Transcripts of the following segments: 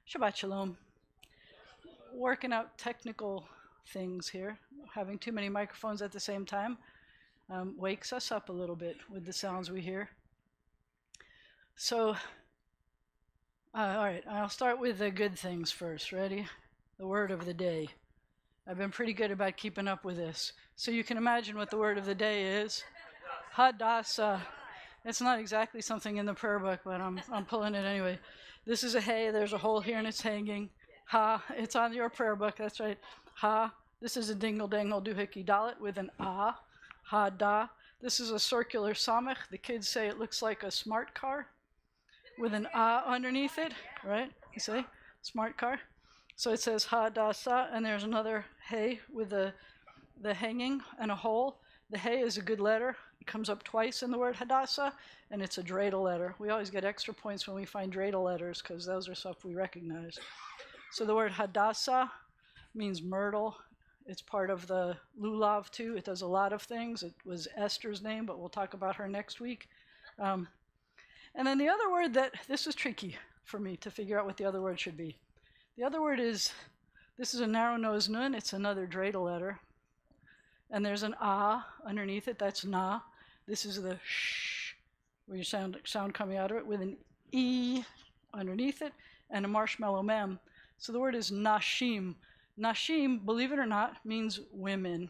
Shabbat Shalom. Working out technical things here. Having too many microphones at the same time wakes us up a little bit with the sounds we hear. So, all right, I'll start with the good things first. Ready? The word of the day. I've been pretty good about keeping up with this. So you can imagine what the word of the day is. Hadassah. It's not exactly something in the prayer book, but I'm pulling it anyway. This is a hay. There's a hole here and it's hanging. Ha. It's on your prayer book. That's right. Ha. This is a dingle dangle doohickey dalet with an ah. Ha da. This is a circular samech. The kids say it looks like a smart car with an ah underneath it, right? You say smart car. So it says Hadassah, and there's another hay with the hanging and a hole. The hay is a good letter. It comes up twice in the word Hadassah, and it's a dreidel letter. We always get extra points when we find dreidel letters because those are stuff we recognize. So the word Hadassah means myrtle. It's part of the lulav too. It does a lot of things. It was Esther's name, but we'll talk about her next week. And then the other word this was tricky for me to figure out what the other word should be. The other word is, this is a narrow-nosed nun. It's another dreidel letter. And there's an ah underneath it. That's na. This is the sh, where you sound coming out of it, with an e underneath it and a marshmallow mem. So the word is nashim. Nashim, believe it or not, means women.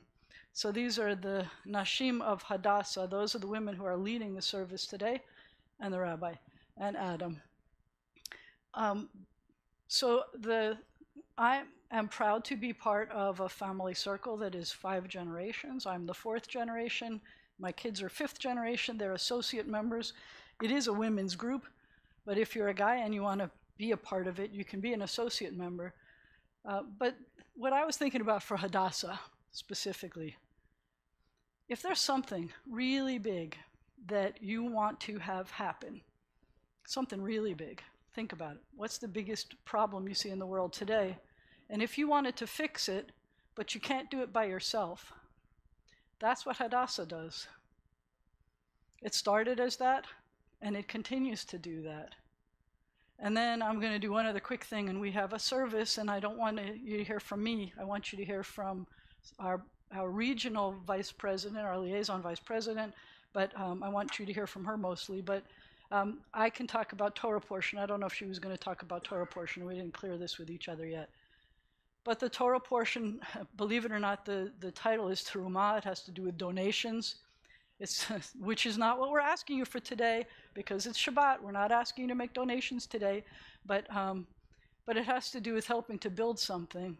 So these are the nashim of Hadassah. Those are the women who are leading the service today, and the rabbi, and Adam. I am proud to be part of a family circle that is 5 generations. I'm the 4th generation. My kids are 5th generation. They're associate members. It is a women's group, but if you're a guy and you want to be a part of it, you can be an associate member. But what I was thinking about for Hadassah specifically, if there's something really big that you want to have happen, something really big, think about it. What's the biggest problem you see in the world today? And if you wanted to fix it, but you can't do it by yourself, that's what Hadassah does. It started as that, and it continues to do that. And then I'm going to do one other quick thing, and we have a service, and I don't want you to hear from me. I want you to hear from our regional vice president, our liaison vice president, but I want you to hear from her mostly. But I can talk about Torah portion. I don't know if she was going to talk about Torah portion. We didn't clear this with each other yet. But the Torah portion, believe it or not, the title is Terumah. It has to do with donations, which is not what we're asking you for today because it's Shabbat. We're not asking you to make donations today, but it has to do with helping to build something.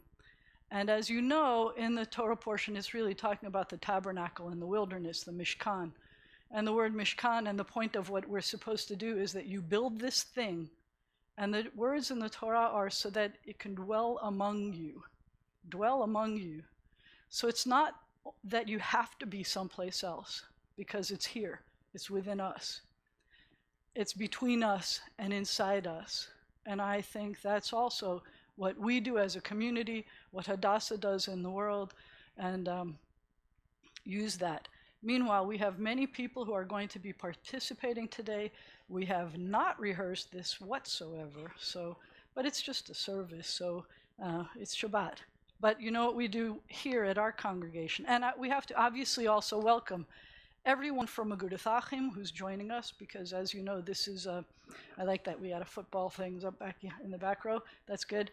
And as you know, in the Torah portion, it's really talking about the tabernacle in the wilderness, the Mishkan. And the word Mishkan, and the point of what we're supposed to do is that you build this thing. And the words in the Torah are so that it can dwell among you. Dwell among you. So it's not that you have to be someplace else, because it's here. It's within us. It's between us and inside us. And I think that's also what we do as a community, what Hadassah does in the world, and use that. Meanwhile, we have many people who are going to be participating today. We have not rehearsed this whatsoever, but it's just a service, so it's Shabbat. But you know what we do here at our congregation? And we have to obviously also welcome everyone from Agudath Achim who's joining us, because as you know, this is I like that we had a football things up back in the back row. That's good.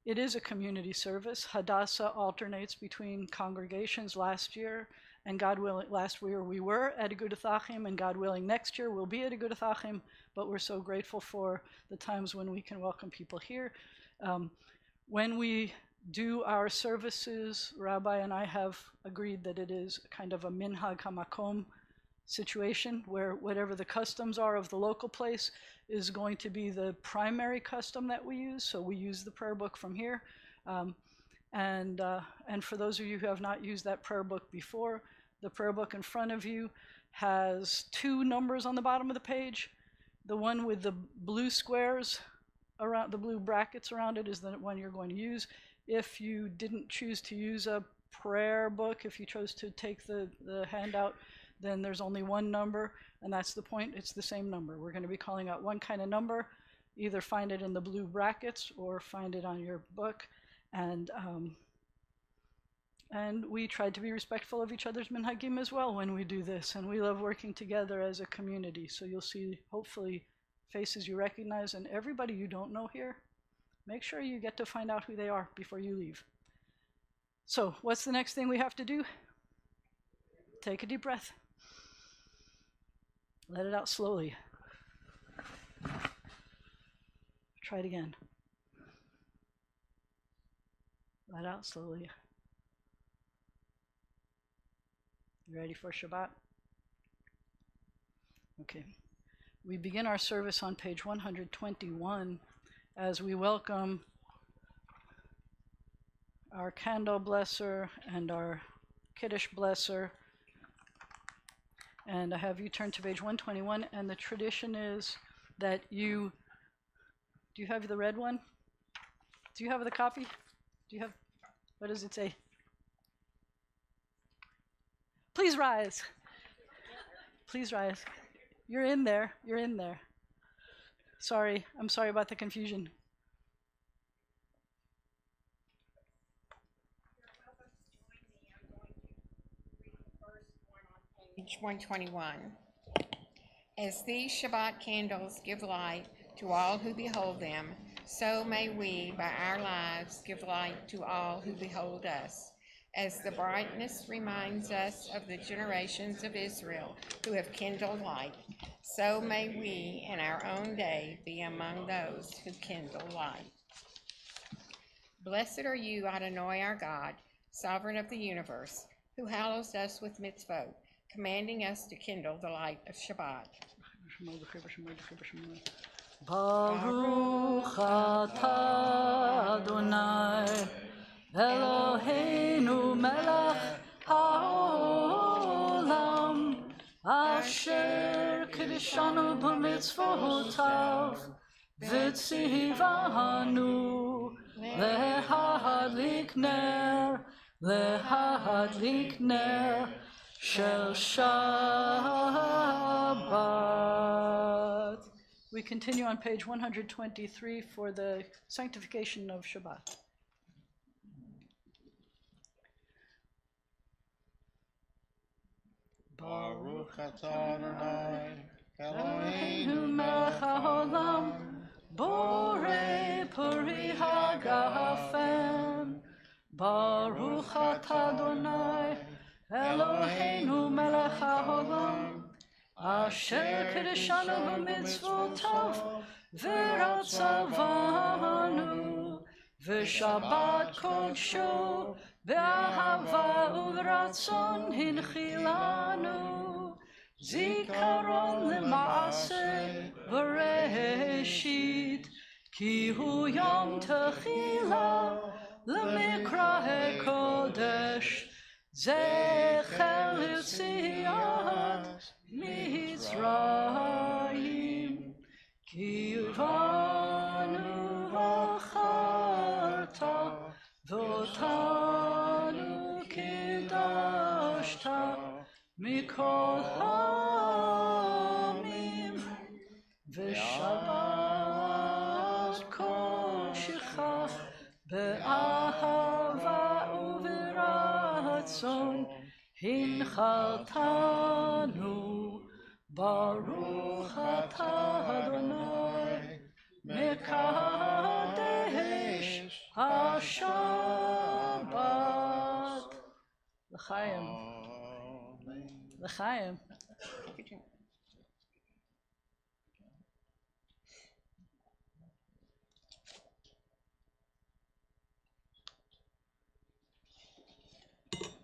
It is a community service. Hadassah alternates between congregations. Last year, and God willing, last year we were at Agudath Achim, and God willing, next year we'll be at Agudath Achim, but we're so grateful for the times when we can welcome people here. When we do our services, Rabbi and I have agreed that it is kind of a minhag hamakom situation, where whatever the customs are of the local place is going to be the primary custom that we use, so we use the prayer book from here. And for those of you who have not used that prayer book before, the prayer book in front of you has 2 numbers on the bottom of the page. The one with the blue squares around, the blue brackets around it, is the one you're going to use. If you didn't choose to use a prayer book, if you chose to take the handout, then there's only one number, and that's the point. It's the same number. We're going to be calling out one kind of number, either find it in the blue brackets or find it on your book. And we tried to be respectful of each other's minhagim as well when we do this, and we love working together as a community. So you'll see, hopefully, faces you recognize, and everybody you don't know here, make sure you get to find out who they are before you leave. So what's the next thing we have to do? Take a deep breath. Let it out slowly. Try it again. Let out slowly. You ready for Shabbat? Okay. We begin our service on page 121 as we welcome our candle blesser and our Kiddush blesser. And I have you turn to page 121, and the tradition is that do you have the red one? Do you have the copy? What does it say? Please rise. Please rise. You're in there. You're in there. Sorry. I'm sorry about the confusion. Page 121. As these Shabbat candles give light to all who behold them, so may we, by our lives, give light to all who behold us. As the brightness reminds us of the generations of Israel who have kindled light, so may we in our own day be among those who kindle light. Blessed are you, Adonai our God, sovereign of the universe, who hallows us with mitzvot, commanding us to kindle the light of Shabbat. Baruch atah Adonai Eloheinu melech haolam asher kiddushanu b'mitzvotav v'tzivanu lehadlik ner shel Shabbat. We continue on page 123 for the sanctification of Shabbat. Baruch atah Adonai Eloheinu melech haolam borei puri hagafen. Baruch atah Adonai Eloheinu melech haolam asher kiddushanu b'mitzvotav v'ratzavanu v'shabbat kodsho be'ahava u'v'ratzon hinchilanu zikaron l'maaseh v'reshit ki hu yom techila l'mikra kodesh zecher l'tziat Mitzrayim ki vanu v'acharta v'otanu kiddashta mikol ha'amim v'shabbat kodshecha be'ahava u'v'ratzon hinchaltanu Baruch atah Adonai mekadesh haShabbat. L'chaim. L'chaim.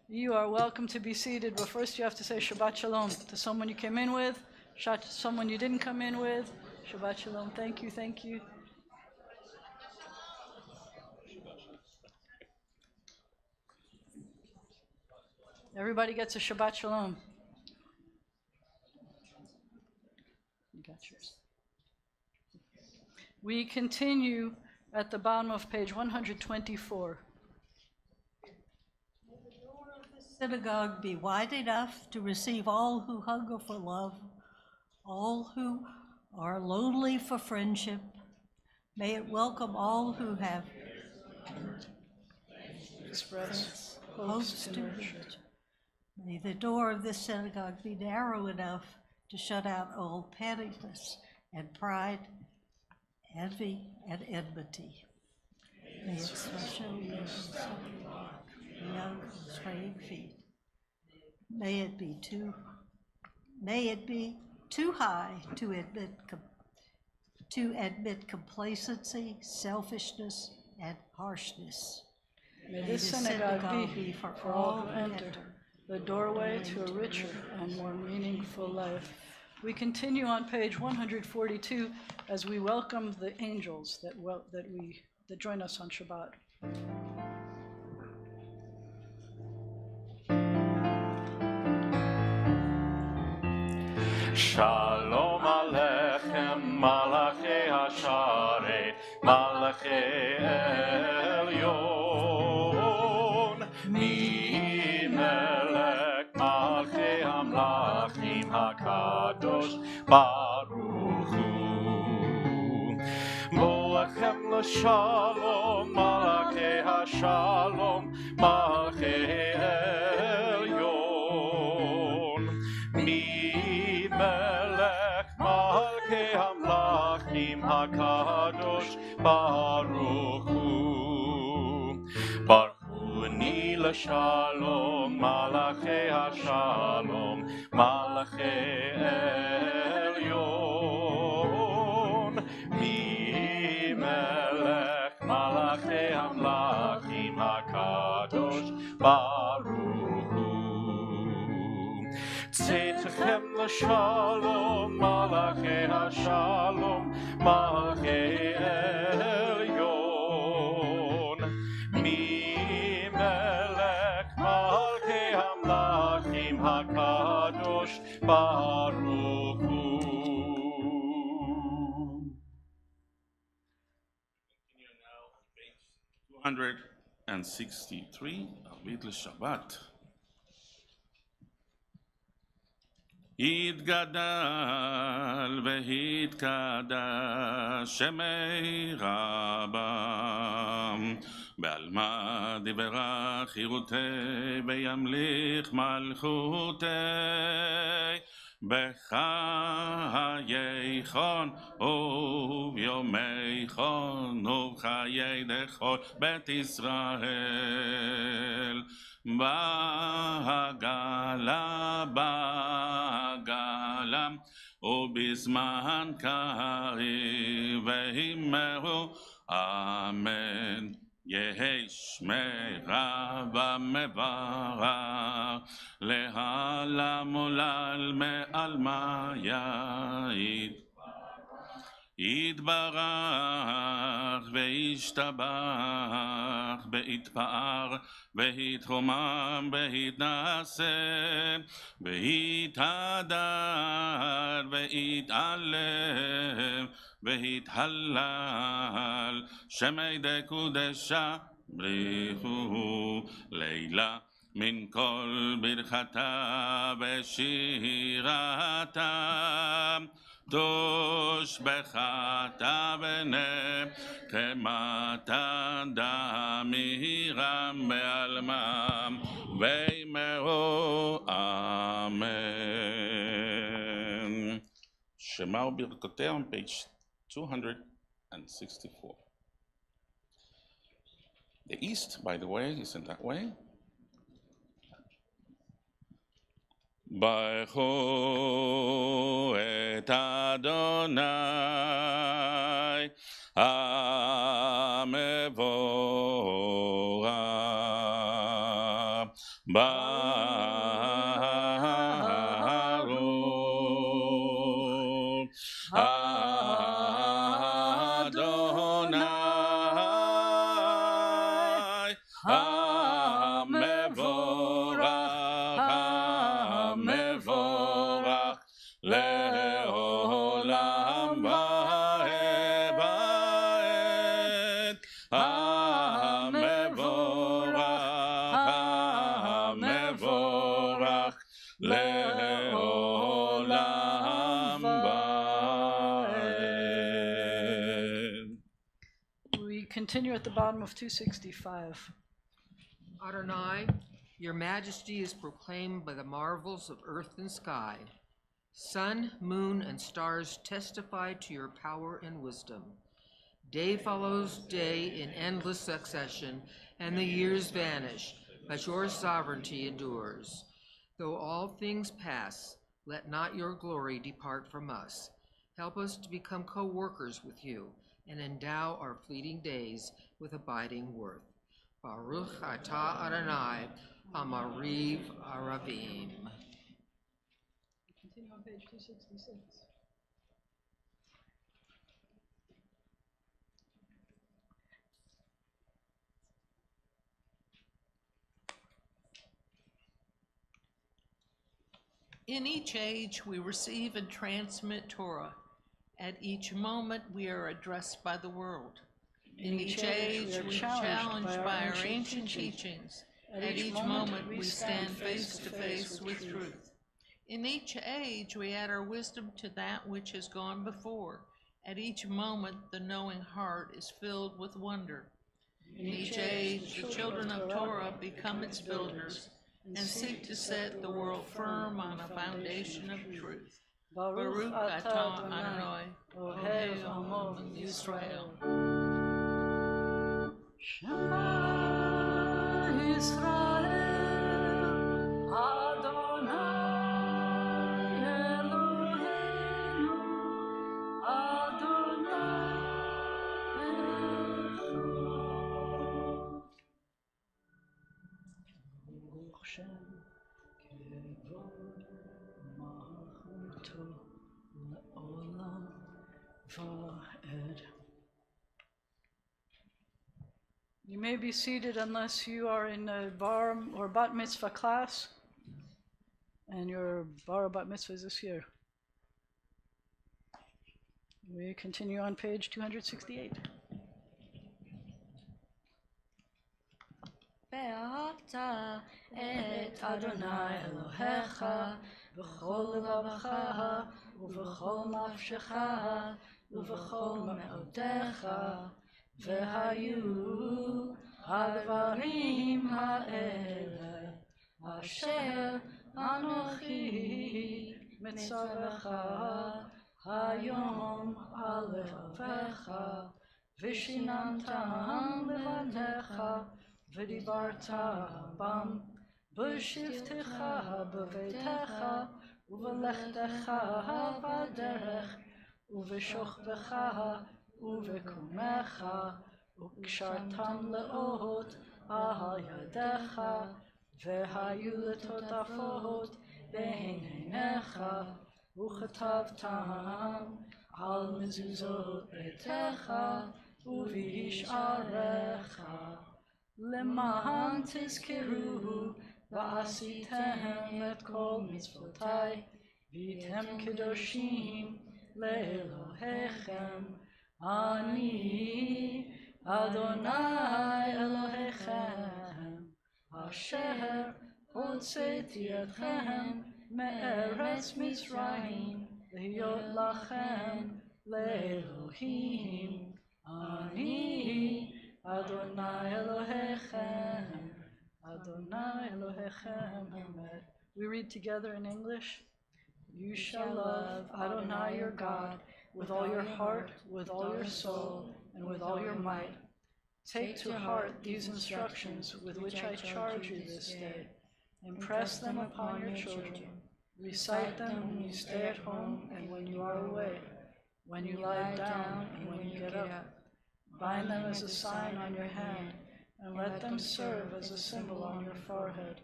You are welcome to be seated, but first you have to say Shabbat Shalom to someone you came in with, someone you didn't come in with. Shabbat Shalom. Thank you, thank you. Everybody gets a Shabbat Shalom. You got yours. We continue at the bottom of page 124. Synagogue be wide enough to receive all who hunger for love, all who are lonely for friendship, May it welcome all who have Express hopes to reach. May the door of this synagogue be narrow enough to shut out all pettiness and pride, envy, and enmity. May its special leaders walk young, straying feet. May it be too high to admit complacency, selfishness, and harshness. May this synagogue be for all who enter, the doorway to a richer and more meaningful life. We continue on page 142 as we welcome the angels that join us on Shabbat. Shalom Aleichem, Malachei Hasharet, Malachei Elyon, Mi Melech Malchei Hamlachim HaKadosh Baruch Hu. Boachem l'shalom, Malachei Hashalom, Malachei Elyon, Mi Melech Malchei Hamlachim HaKadosh Baruch Hu. Baruchuni l'shalom, Malachei Hashalom, Malachei Elyon, Mi Melech Malachei Hamlachim HaKadosh Baruch Hu. Tzedechem l'shalom, Malachei Hashalom, Malachei Elyon, Mi Melech Malchei Hamlachim HaKadosh Baruch Hu. Continue now on page 263, Arvit l'Shabbat. יתגדל והתקדש שמי רבם בעלמא דברה חירותי וימליך מלכותי בחייכון וביומייכון ובחיי דכל בית ישראל בעגלה ובזמן קריב והימרו אמן. יהי שמירה ומברך לעולם ולעלמי יעיד. יתברך וישתבח ויתפאר ויתרומם ויתנשא ויתהדר ויתעלם ויתהלל שמי דקודשה בריחו לילה מן כל ברכתה ושירתה תושבחתה ונחמתה דמירם בעלמם ויאמרו אמן. שמע וברכותיה on page 264. The east, by the way, is in that way. ברכו את אדוני המבורך ברוך אדוני המבורך לעולם ועד המבורך לעולם ועד. We continue at the bottom of 265. Adonai, your majesty is proclaimed by the marvels of earth and sky. Sun, moon, and stars testify to your power and wisdom. Day follows day in endless succession, and the years vanish, but your sovereignty endures. Though all things pass, let not your glory depart from us. Help us to become co-workers with you, and endow our fleeting days with abiding worth. Baruch atah Adonai, Amariv Aravim. Continue on page 266. In each age, we receive and transmit Torah. At each moment, we are addressed by the world. In each age, we are challenged by our ancient teachings. At each moment, we stand face to face with truth. In each age, we add our wisdom to that which has gone before. At each moment, the knowing heart is filled with wonder. In each age, the children of Torah become its builders and seek to set the world firm on a foundation of truth. Baruch atah Adonai, Ohev Amo Yisrael. Shema Yisrael, Adonai Eloheinu, Adonai Echad. Baruch Shem Kevod Malchuto Le'olam Va'ed. You may be seated unless you are in a bar or bat mitzvah class, and your bar or bat mitzvah is this year. We continue on page 268. ואהבת את אדוני אלוהיך בכל לבבך ובכל נפשך ובכל מאודיך, והיו הדברים האלה אשר אנוכי מצווך היום על לבביך, ושיננתם לבניך, ודיברת בם בשבתך בביתך ובלכתך בדרך ובשוכבך ובקומך, וקשרתם לאות על ידיך, והיו לטוטפות בין עיניך, וכתבתם על מזוזות ביתך ובשעריך, למען תזכרו ועשיתם את כל מצוותיי, והייתם קדושים לאלוהיכם. אני אדוני אלוהיכם, אשר הוצאתי אתכם מארץ מצרים, להיות לכם לאלוהים. אני Adonai Elohechem, Adonai Elohechem. We read together in English. You shall love Adonai your God with all your heart, with all your soul, and with all your might. Take to heart these instructions with which I charge you this day. Impress them upon your children. Recite them when you stay at home and when you are away, when you lie down and when you get up. Bind them as a sign on your hand, and let them serve as a symbol on your forehead.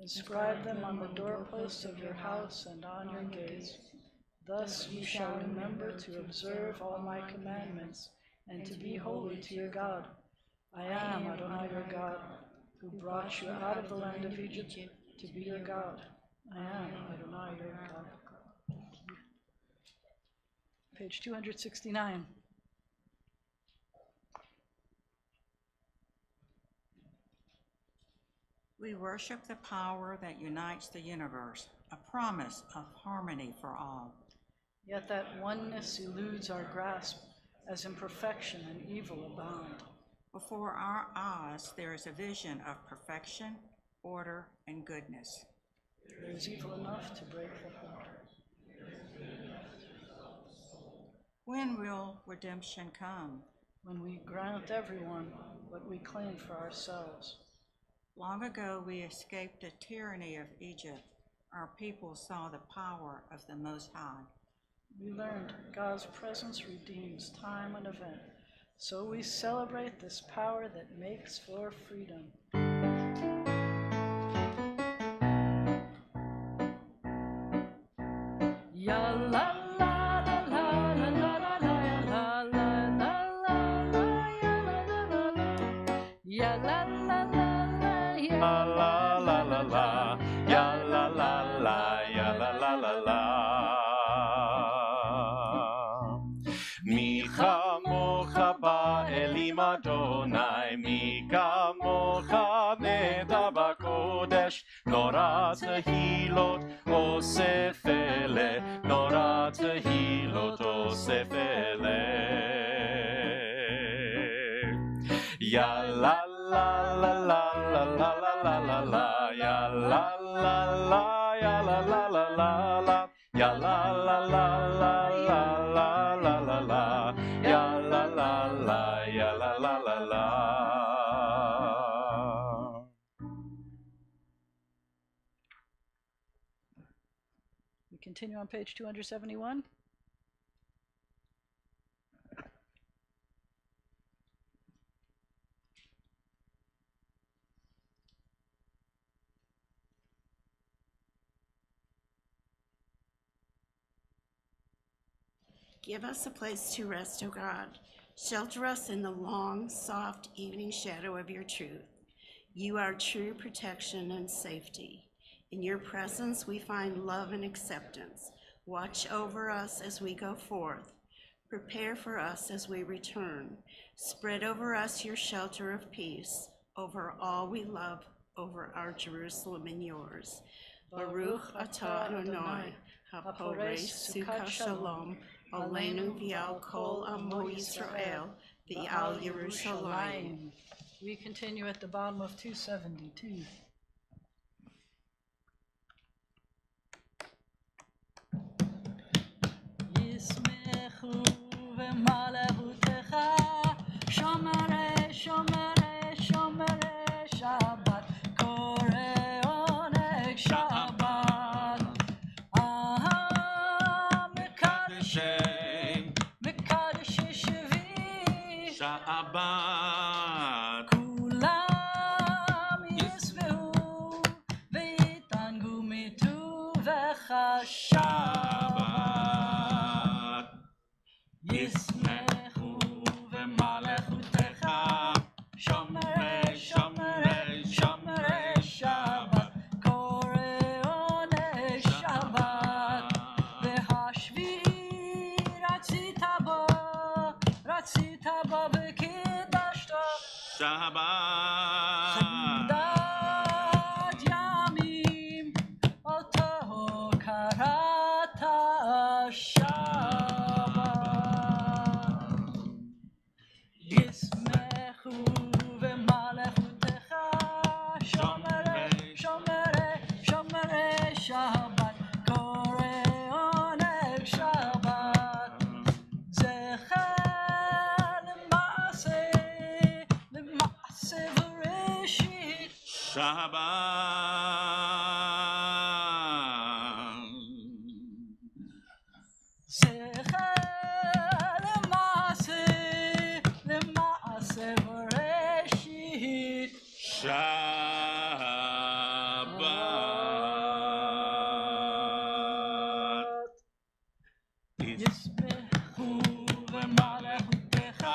Inscribe them on the doorposts of your house and on your gates. Thus you shall remember to observe all my commandments, and to be holy to your God. I am Adonai your God, who brought you out of the land of Egypt to be your God. I am Adonai your God. Page 269. We worship the power that unites the universe, a promise of harmony for all. Yet that oneness eludes our grasp, as imperfection and evil abound. Before our eyes, there is a vision of perfection, order, and goodness. There is evil enough to break the heart. When will redemption come? When we grant everyone what we claim for ourselves. Long ago, we escaped the tyranny of Egypt. Our people saw the power of the Most High. We learned God's presence redeems time and event. So we celebrate this power that makes for freedom. Ya la la la la la la la la la la ya la la la ya La la la la, ya la la la, ya la la la la. מי כמוך באלים אדוני, מי כמוך נדע בקודש, נורא תהילות עושה פלא, נורא תהילות עושה פלא. יא לה לה לה לה לה לה לה לה לה, יא לה לה לה, יא לה לה לה לה לה, יא לה לה לה לה לה לה לה לה לה, יא לה לה לה, יא לה לה לה לה. We continue on page 271. Give us a place to rest, O God. Shelter us in the long, soft evening shadow of your truth. You are true protection and safety. In your presence we find love and acceptance. Watch over us as we go forth. Prepare for us as we return. Spread over us your shelter of peace, over all we love, over our Jerusalem and yours. Baruch atah Adonai, hapores sukkah shalom, Aleinu v'al kol amo Yisrael, v'al Yerushalayim. We continue at the bottom of 272. Yismechu v'malechutecha, shomere, shomere, shomere, Shabbat, kore oneg Shabbat. Shabbat. כולם ישבעו ויתענגו מטובך שבת. ישמחו במלכותך, שומרי שומרי שומרי שבת, קורא עונג שבת. והשביעי רצית בו וקידשת Shabbat. חמדת ימים אותו קראת שבת. ישמחו במלכותך, שומרי שומרי שומרי שבת, קורא עונג שבת. זכר למעשה בראשית, Shabbat. זכר למעשה בראשית. Shabbat. ישמחו במלכותך,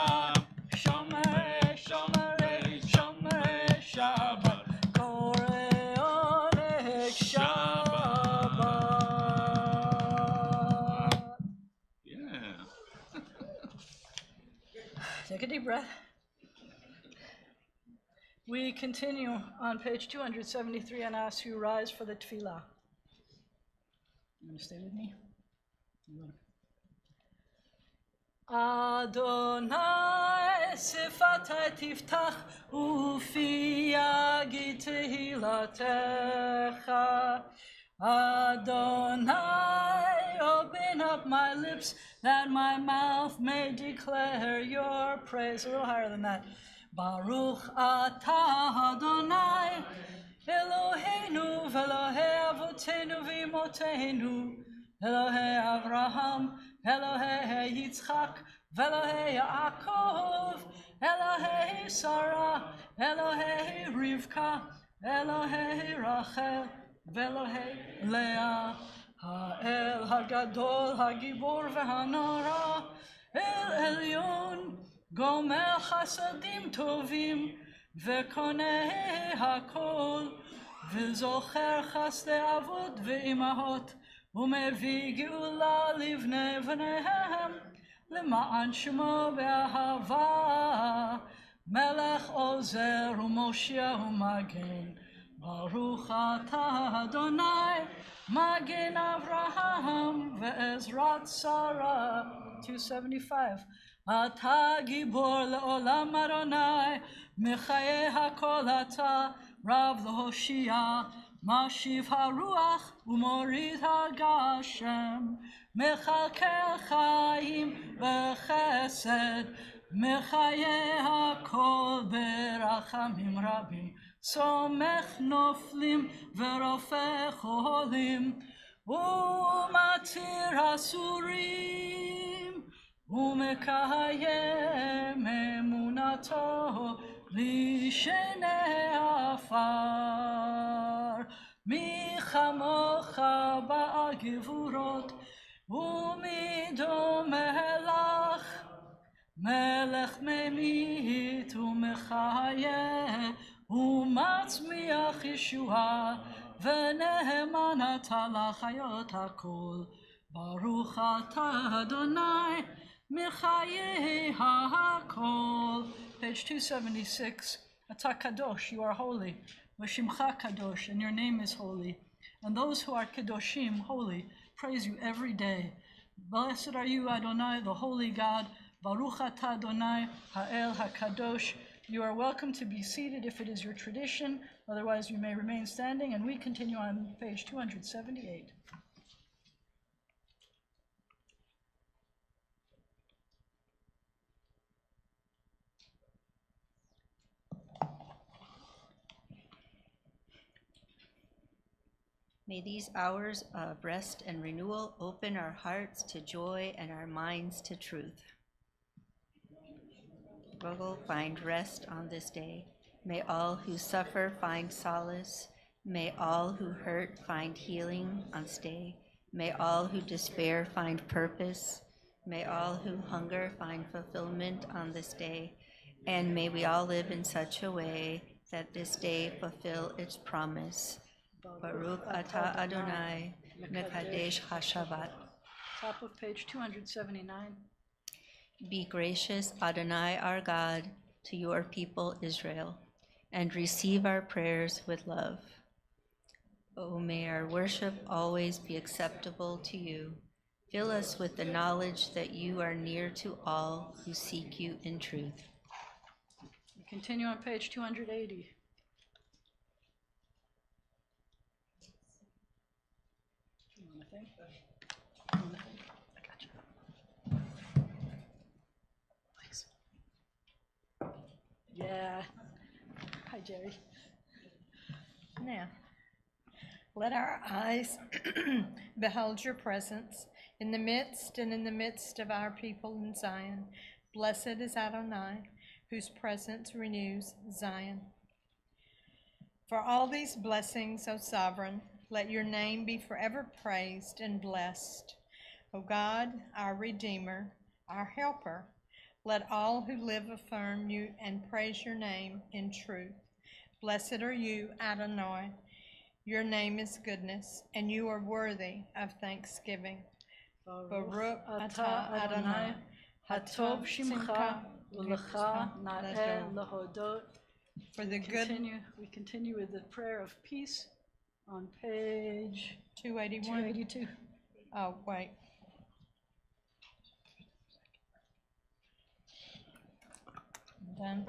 שומרי שומרי שומרי שבת, קורא עונג שבת. Yeah. Take a deep breath. We continue on page 273 and ask you rise for the tefillah. You want to stay with me? You want to? Adonai sifatai tiftach ufi yagi tehilatecha. Adonai, open up my lips that my mouth may declare your praise. A little higher than that. Baruch atah Adonai, Eloheinu v'Elohei avotenu v'imotenu, Elohei Avraham, Elohei Yitzchak, v'Elohei Yaakov, Elohei Sarah, Elohei Rivka, Elohei Rachel, v'Elohei Leah, Ha'el Hagadol, Hagibor v'Hanora, El Elyon, Gomer Chasadim Tovim, v'Koneh Hakol, v'Zocher Chasdei Avot v'Imahot, ומביא גאולה לבני בניהם, למען שמו באהבה, מלך עוזר ומושיע ומגן. ברוך אתה אדוני, מגן אברהם ועזרת שרה. 275. אתה גיבור לעולם אדוני, מחיי הכל אתה, רב להושיע. משיב הרוח ומוריד הגשם, מכלכל חיים בחסד, מחיי הכל ברחמים רבים, סומך נופלים ורופא חולים, ומתיר אסורים, ומקיים אמונתו לשני עפר. מי כמוך בעל גבורות, ומי דומה לך, מלך ממית ומחיה, ומצמיח ישועה, ונאמן אתה לחיות הכל. ברוך אתה אדוני, מחיי הכל. Page 276. Ata kadosh, you are holy. V'shimcha kadosh, and your name is holy. And those who are kadoshim, holy, praise you every day. Blessed are you, Adonai, the holy God. Baruch atah Adonai, ha'el ha'kadosh. You are welcome to be seated if it is your tradition. Otherwise, you may remain standing. And we continue on page 278. May these hours of rest and renewal open our hearts to joy and our minds to truth. Struggle find rest on this day. May all who suffer find solace. May all who hurt find healing on this day. May all who despair find purpose. May all who hunger find fulfillment on this day. And may we all live in such a way that this day fulfill its promise. Baruch atah Adonai, mekadesh hashavat. Top of page 279. Be gracious, Adonai our God, to your people Israel, and receive our prayers with love. Oh, may our worship always be acceptable to you. Fill us with the knowledge that you are near to all who seek you in truth. We continue on page 280. I got you. Please. Yeah. Hi, Jerry. Now, let our eyes behold your presence in the midst of our people in Zion. Blessed is Adonai, whose presence renews Zion. For all these blessings, O Sovereign, let your name be forever praised and blessed. O God, our Redeemer, our Helper, let all who live affirm you and praise your name in truth. Blessed are you, Adonai. Your name is goodness, and you are worthy of thanksgiving. Baruch atah Adonai, hatov shimcha, u'lecha na'eh lahodot. For the good. We continue with the prayer of peace on page 281. 282. Oh, wait. them.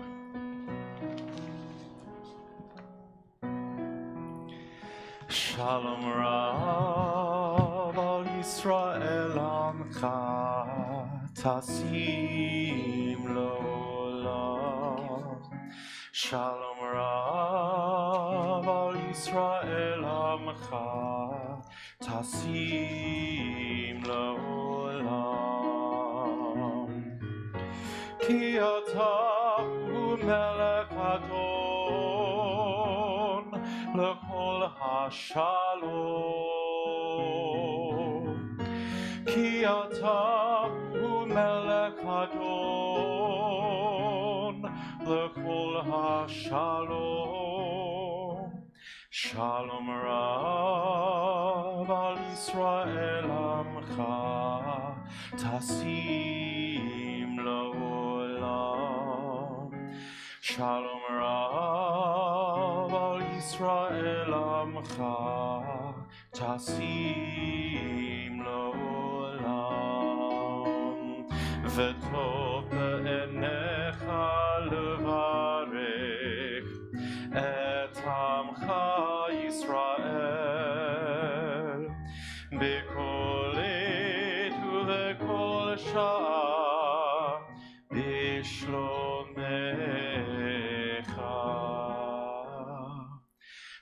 Shalom Rav al Yisrael Amcha Tasim Lo'olam. Shalom Rav al Yisrael Amcha Tasim Lo'olam. Ki ata hu melech adon l'kol hashalom. Ki ata hu melech adon l'kol hashalom. Shalom Rav al Yisrael Amcha Tasim Lo'olam. Shalom Rav al Yisrael Amcha Tasim Lo'olam. V'tov be'enecha levarech et Amcha Yisrael b'kol עת ובכל שעה בשלומך.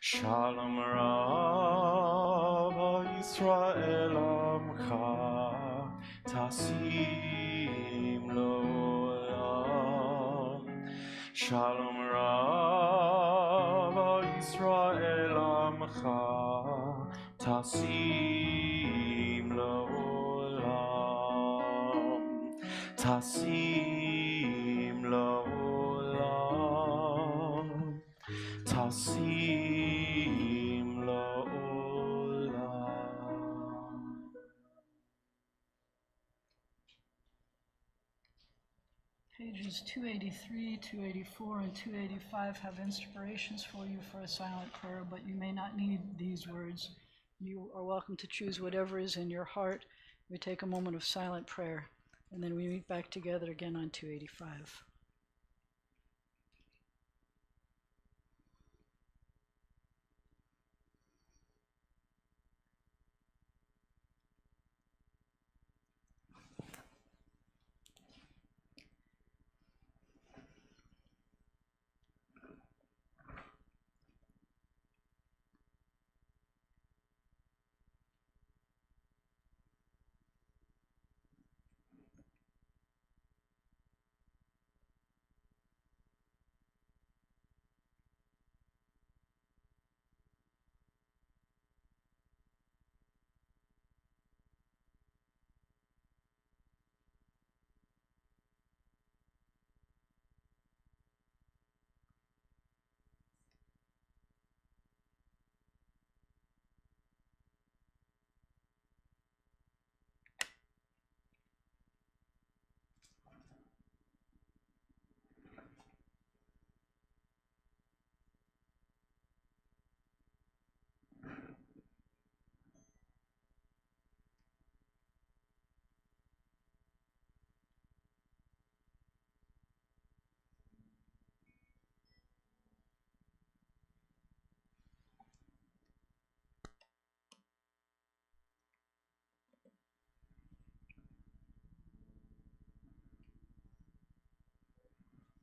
Shalom Rav al Yisrael Amcha Tasim Lo'olam. Shalom Rav al Yisrael Amcha Tasim Lo'olam. Tasim Lo'olam. Tasim Lo'olam. Pages 283, 284, and 285 have inspirations for you for a silent prayer, but you may not need these words. You are welcome to choose whatever is in your heart. We take a moment of silent prayer, and then we meet back together again on 285.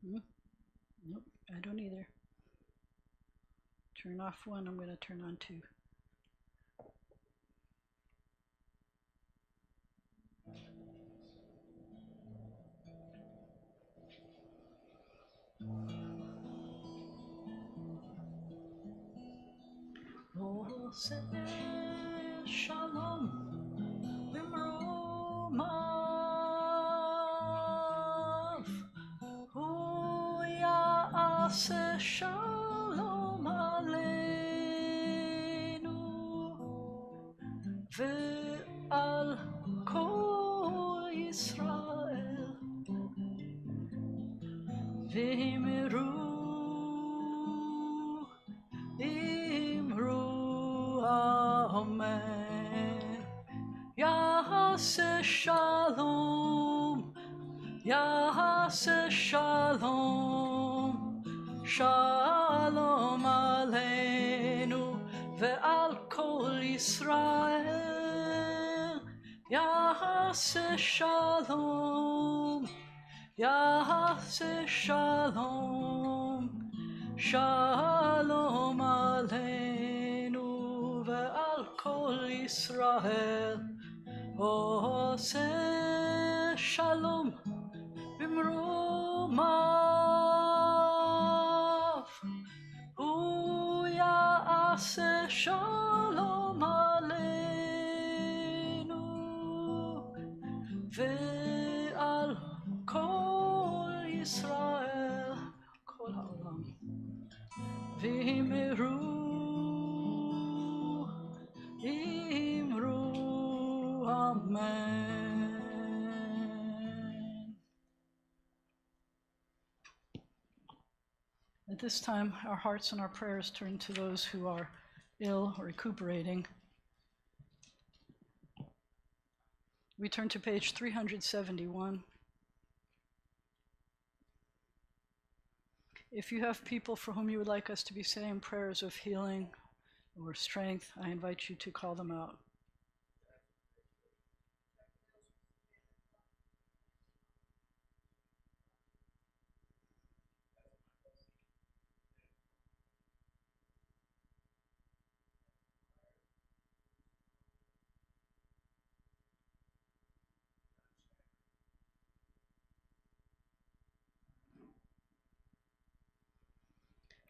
Nope, I don't either. Turn off one, I'm going to turn on two. Shalom, Limromav, Hu Ya'aseh Shalom Aleinu, Ve'al Kol Yisrael, V'imiru Amen. Ya'aseh Shalom, Ya'aseh Shalom. Shalom aleinu ve'al kol Yisrael. Ya'aseh shalom, Ya'aseh shalom. Shalom aleinu ve'al kol Yisrael. Oseh shalom b'mrumav. Hu ya'aseh shalom aleinu ve'al kol Yisrael. Kol ha'olam. V'imru imru amen. At this time, our hearts and our prayers turn to those who are ill or recuperating. We turn to page 371. If you have people for whom you would like us to be saying prayers of healing or strength, I invite you to call them out.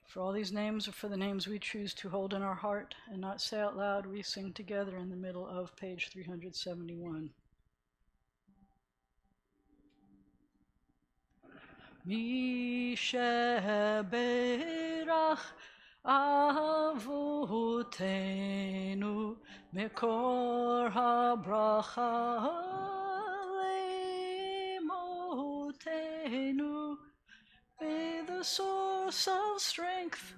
For all these names or for the names we choose to hold in our heart and not say out loud, we sing together in the middle of page 371. Mi sheberach avotenu mekor habracha lemotenu. May the source of strength,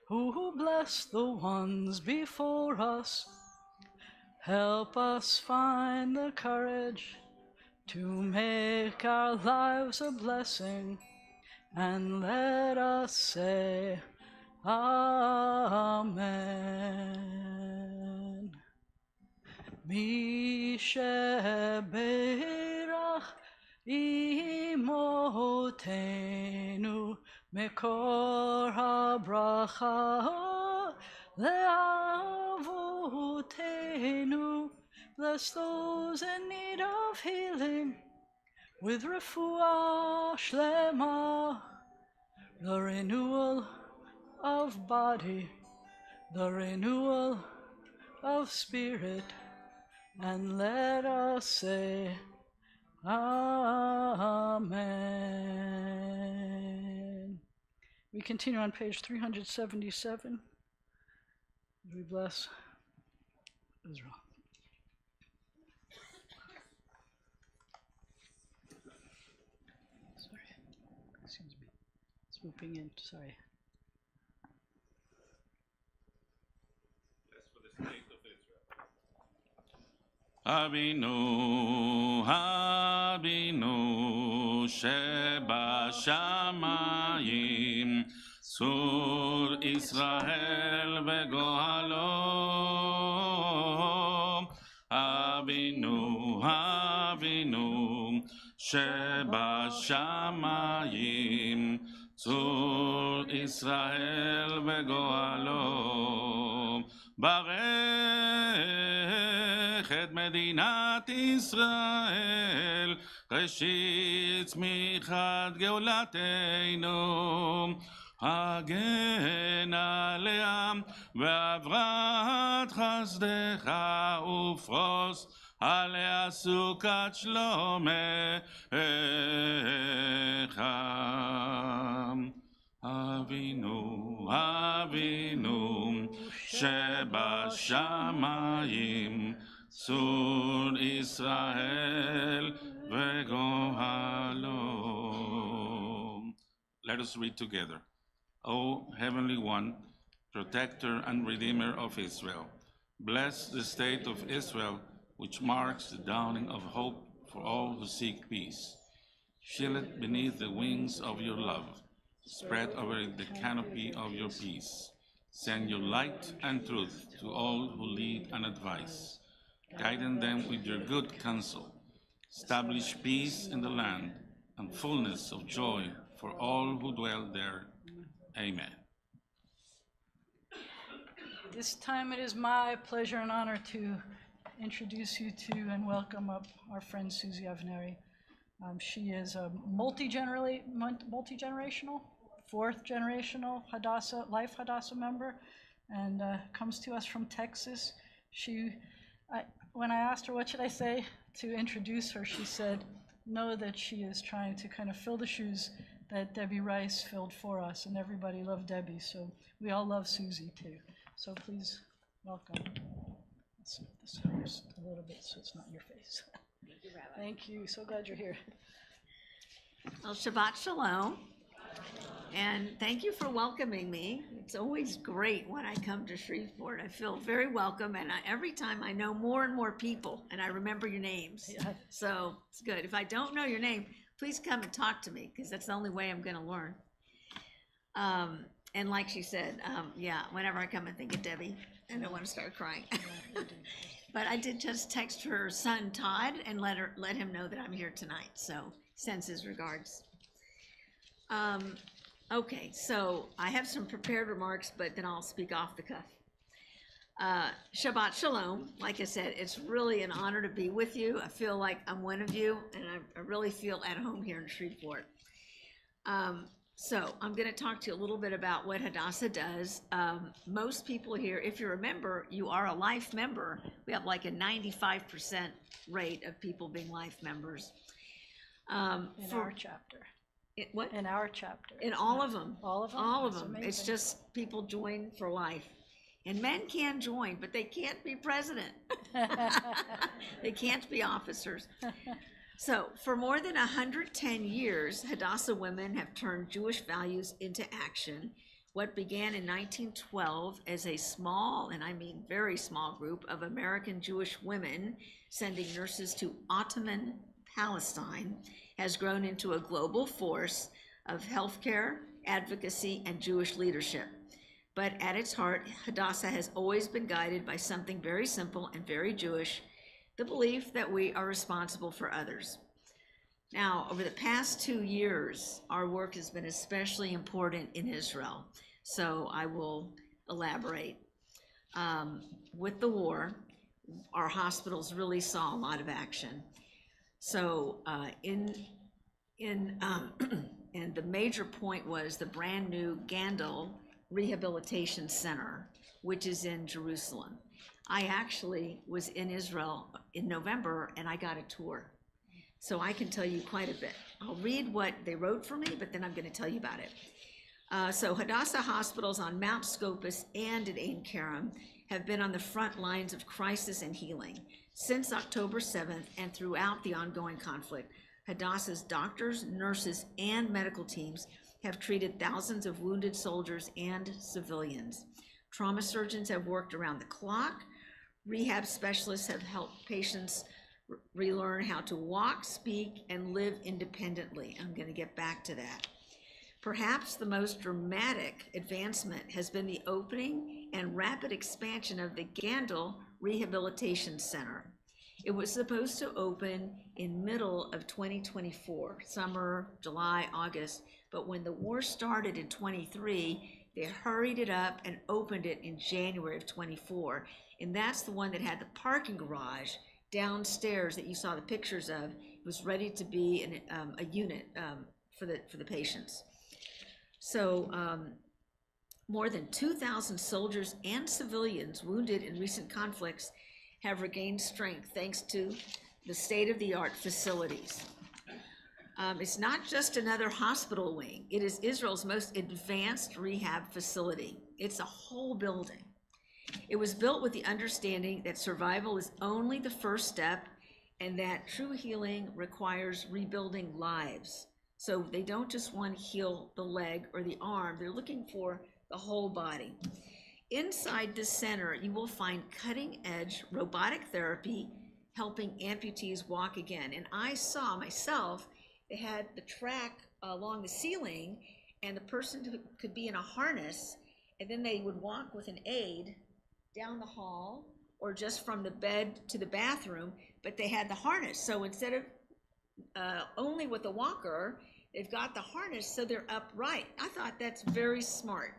who bless the ones before us, help us find the courage to make our lives a blessing, and let us say Amen. Mi sheberach imotenu mekor habracha leavotenu. Bless those in need of healing with refuah shlema, the renewal of body, the renewal of spirit, and let us say Amen. We continue on page 377 as we bless Israel. Sorry, excuse me. Swooping in, sorry. That's for the state of Israel. Avinu, Avinu, Shebashamayim, Sur Israel vegohalo. Avinu, Avinu, Shebashamayim, Sur Israel vegohalo. Barech et Medinat Israel, ראשית צמיחת גאולתנו, הגן עליה ועברת חסדך ופרוס עליה סוכת שלומך. אבינו, אבינו שבשמיים, צור ישראל וגואלו. Let us read together. O Heavenly One, Protector and Redeemer of Israel, bless the state of Israel, which marks the dawning of hope for all who seek peace. Shield it beneath the wings of your love. Spread over it the canopy of your peace. Send your light and truth to all who lead and advise, guiding them with your good counsel. Establish peace in the land and fullness of joy for all who dwell there. Amen. This time it is my pleasure and honor to introduce you to and welcome up our friend Susie Avneri. She is a multi-generational, fourth generational Hadassah member, and comes to us from Texas. When I asked her what should I say to introduce her, she said, know that she is trying to kind of fill the shoes that Debbie Rice filled for us, and everybody loved Debbie, so we all love Susie too. So please welcome. Let's see if this helps a little bit so it's not your face. Thank you, Rabbi. Thank you, so glad you're here. Well, Shabbat Shalom, and thank you for welcoming me. It's always great when I come to Shreveport. I feel very welcome, and every time I know more and more people, and I remember your names. Yeah. So it's good. If I don't know your name, please come and talk to me, because that's the only way I'm going to learn. And like she said, yeah, whenever I come and think of Debbie, and I want to start crying. But I did just text her son Todd and let him know that I'm here tonight. So sends his regards. Okay, so I have some prepared remarks, but then I'll speak off the cuff. Shabbat Shalom. Like I said, it's really an honor to be with you. I feel like I'm one of you, and I really feel at home here in Shreveport. So I'm going to talk to you a little bit about what Hadassah does. Most people here, if you're a member, you are a life member. We have like a 95% rate of people being life members. In our chapter. What? In our chapter. In all of them. All of them? All of That's them. amazing. It's just people join for life. And men can join, but they can't be president. They can't be officers. So for more than 110 years, Hadassah women have turned Jewish values into action. What began in 1912 as a small, and I mean very small group of American Jewish women sending nurses to Ottoman Palestine has grown into a global force of healthcare, advocacy, and Jewish leadership. But at its heart, Hadassah has always been guided by something very simple and very Jewish, the belief that we are responsible for others. Now, over the past 2 years, our work has been especially important in Israel, so I will elaborate. With the war, our hospitals really saw a lot of action. So and the major point was the brand new Gandel Rehabilitation Center, which is in Jerusalem. I actually was in Israel in November, and I got a tour. So I can tell you quite a bit. I'll read what they wrote for me, but then I'm going to tell you about it. So Hadassah hospitals on Mount Scopus and at Ein Kerem have been on the front lines of crisis and healing. Since October 7th and throughout the ongoing conflict, Hadassah's doctors, nurses, and medical teams have treated thousands of wounded soldiers and civilians. Trauma surgeons have worked around the clock. Rehab specialists have helped patients relearn how to walk, speak, and live independently. I'm going to get back to that. Perhaps the most dramatic advancement has been the opening and rapid expansion of the Gandel Rehabilitation Center. It was supposed to open in middle of 2024, summer, July, August, but when the war started in 23, they hurried it up and opened it in January of 24. And that's the one that had the parking garage downstairs that you saw the pictures of. It was ready to be a unit for the patients. So more than 2,000 soldiers and civilians wounded in recent conflicts have regained strength thanks to the state-of-the-art facilities. It's not just another hospital wing. It is Israel's most advanced rehab facility. It's a whole building. It was built with the understanding that survival is only the first step and that true healing requires rebuilding lives. So they don't just want to heal the leg or the arm, they're looking for the whole body. Inside this center, you will find cutting-edge robotic therapy helping amputees walk again. And I saw myself, they had the track along the ceiling, and the person could be in a harness, and then they would walk with an aid down the hall or just from the bed to the bathroom, but they had the harness. So instead of only with the walker, they've got the harness so they're upright. I thought that's very smart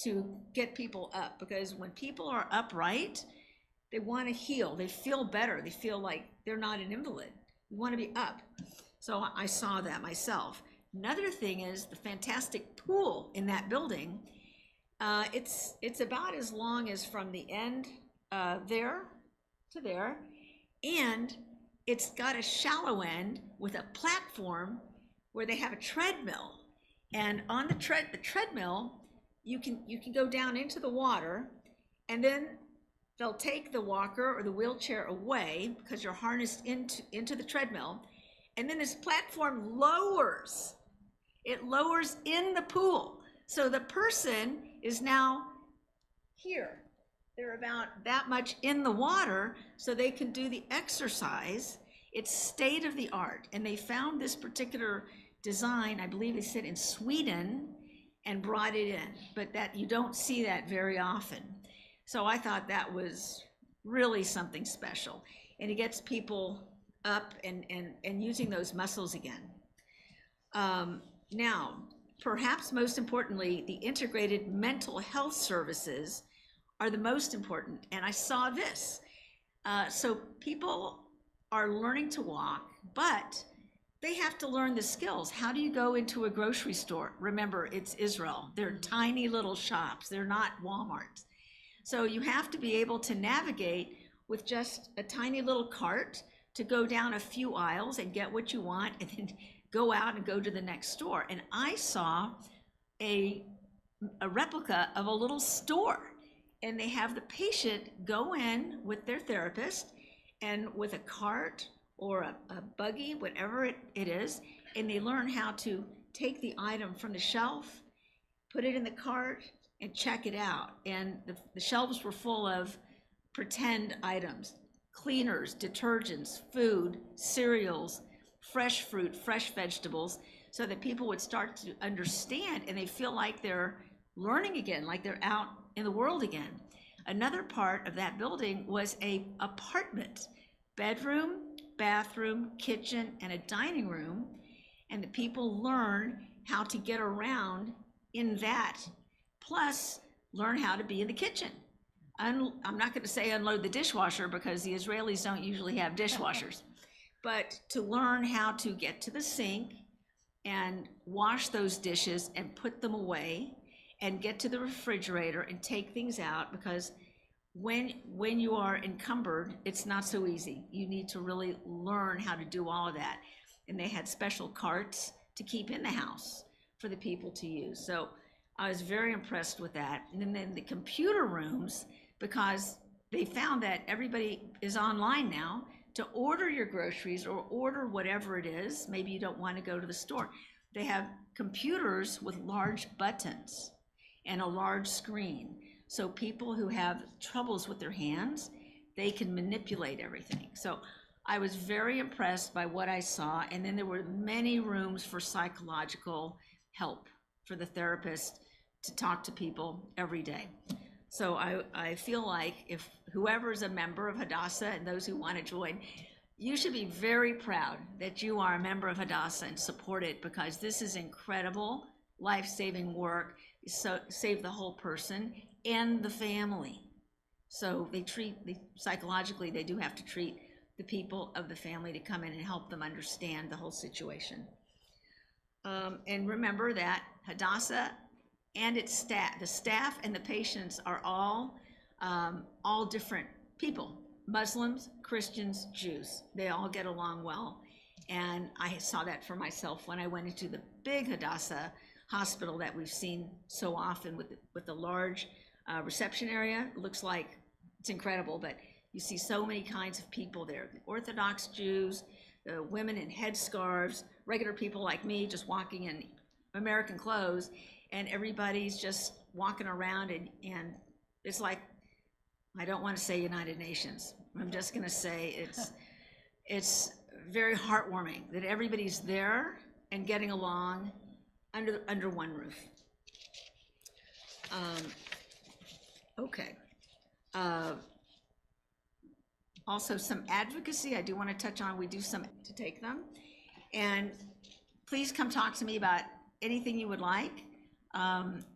to get people up, because when people are upright, they want to heal. They feel better. They feel like they're not an invalid. You want to be up. So I saw that myself. Another thing is the fantastic pool in that building. It's about as long as from the end there to there, and it's got a shallow end with a platform where they have a treadmill, and on the treadmill you can go down into the water, and then they'll take the walker or the wheelchair away because you're harnessed into the treadmill, and then this platform lowers. It lowers in the pool, so the person is now here. They're about that much in the water, so they can do the exercise. It's state of the art, and they found this particular design, I believe they said in Sweden, and brought it in, but that you don't see that very often. So I thought that was really something special, and it gets people up and using those muscles again. Now, perhaps most importantly, the integrated mental health services are the most important, and I saw this. So people are learning to walk, but they have to learn the skills. How do you go into a grocery store? Remember, it's Israel. They're tiny little shops. They're not Walmarts. So you have to be able to navigate with just a tiny little cart to go down a few aisles and get what you want, and then go out and go to the next store. And I saw a replica of a little store, and they have the patient go in with their therapist and with a cart or a buggy, whatever it is, and they learn how to take the item from the shelf, put it in the cart, and check it out. And the shelves were full of pretend items: cleaners, detergents, food, cereals, fresh fruit, fresh vegetables, so that people would start to understand, and they feel like they're learning again, like they're out in the world again. Another part of that building was a apartment, bedroom, bathroom, kitchen, and a dining room, and the people learn how to get around in that, plus learn how to be in the kitchen. I'm not going to say unload the dishwasher, because the Israelis don't usually have dishwashers, but to learn how to get to the sink and wash those dishes and put them away, and get to the refrigerator and take things out, because when you are encumbered, it's not so easy. You need to really learn how to do all of that. And they had special carts to keep in the house for the people to use. So I was very impressed with that. And then the computer rooms, because they found that everybody is online now to order your groceries or order whatever it is. Maybe you don't want to go to the store. They have computers with large buttons and a large screen. So people who have troubles with their hands, they can manipulate everything. So I was very impressed by what I saw. And then there were many rooms for psychological help for the therapist to talk to people every day. So I feel like if whoever's a member of Hadassah and those who want to join, you should be very proud that you are a member of Hadassah and support it, because this is incredible, life-saving work. So save the whole person and the family. So they psychologically, they do have to treat the people of the family to come in and help them understand the whole situation. And remember that Hadassah and its staff, the staff and the patients are all different people: Muslims, Christians, Jews. They all get along well. And I saw that for myself when I went into the big Hadassah hospital that we've seen so often with the large reception area. It looks like it's incredible, but you see so many kinds of people there: the Orthodox Jews, the women in headscarves, regular people like me just walking in American clothes, and everybody's just walking around, and it's like, I don't want to say United Nations. I'm just going to say it's very heartwarming that everybody's there and getting along under one roof. Okay. Also, some advocacy I do want to touch on. We do some to take them. And please come talk to me about anything you would like.